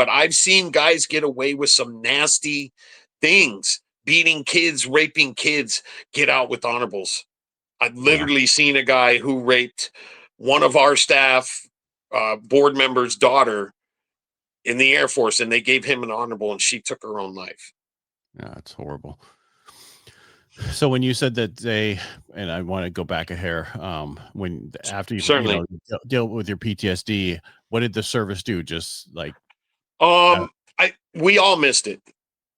but I've seen guys get away with some nasty things, beating kids, raping kids, get out with honorables. I've Wow. literally seen a guy who raped one of our staff board member's daughter in the Air Force, and they gave him an honorable, and she took her own life. Yeah, it's horrible. So when you said that they, and I want to go back a hair, when after you Certainly. deal with your PTSD, what did the service do? Just like, We all missed it.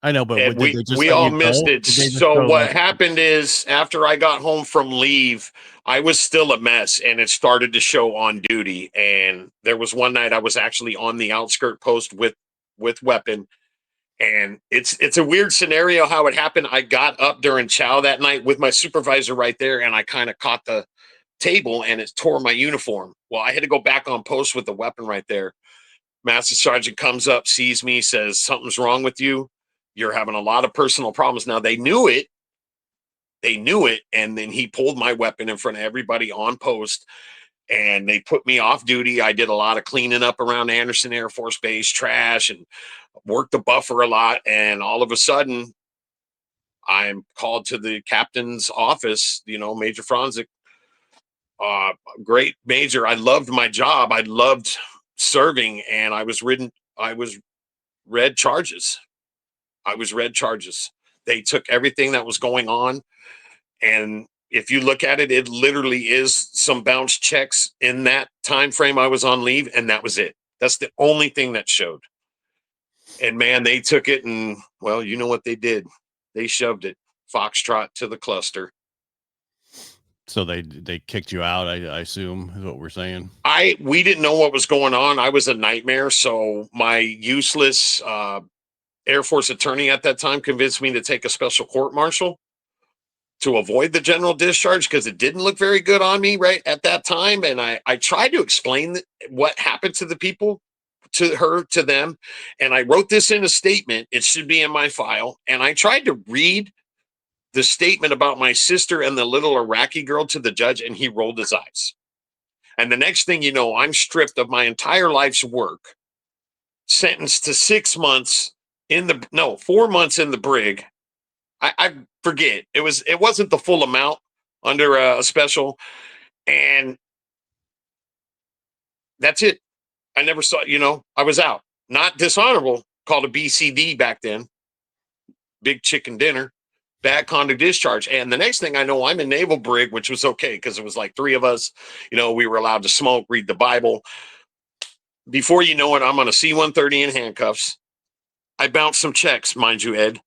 I know, but And did they just we let all you missed go? it. Did they just So go what like, happened is after I got home from leave, I was still a mess, and it started to show on duty. And there was one night I was actually on the outskirt post with weapon. And it's a weird scenario how it happened. I got up during chow that night with my supervisor right there, and I kind of caught the table and it tore my uniform. Well, I had to go back on post with the weapon right there. Master Sergeant comes up, sees me, says, "Something's wrong with you. You're having a lot of personal problems." Now they knew it. They knew it. And then he pulled my weapon in front of everybody on post, and they put me off duty. I did a lot of cleaning up around Anderson Air Force Base, trash, and worked the buffer a lot. And all of a sudden, I'm called to the captain's office, Major Franzik, great major. I loved my job. I loved serving, and I was red charges. I was red charges. They took everything that was going on, and if you look at it, it literally is some bounce checks in that time frame I was on leave, and that was it. That's the only thing that showed. And man, they took it, and well, you know what they did? They shoved it foxtrot to the cluster. so they kicked you out? I assume is what we're saying. We didn't know what was going on. I was a nightmare, so my useless Air Force attorney at that time convinced me to take a special court martial to avoid the general discharge because it didn't look very good on me right at that time. And I tried to explain what happened to the people, to her, to them. And I wrote this in a statement. It should be in my file. And I tried to read the statement about my sister and the little Iraqi girl to the judge, and he rolled his eyes. And the next thing you know, I'm stripped of my entire life's work, sentenced to 6 months 4 months in the brig. I forget. It wasn't the full amount under a special, and that's it. I never saw. I was out. Not dishonorable. Called a BCD back then. Big chicken dinner. Bad conduct discharge. And the next thing I know, I'm in naval brig, which was okay because it was like three of us. We were allowed to smoke, read the Bible. Before you know it, I'm on a C-130 in handcuffs. I bounced some checks, mind you, Ed.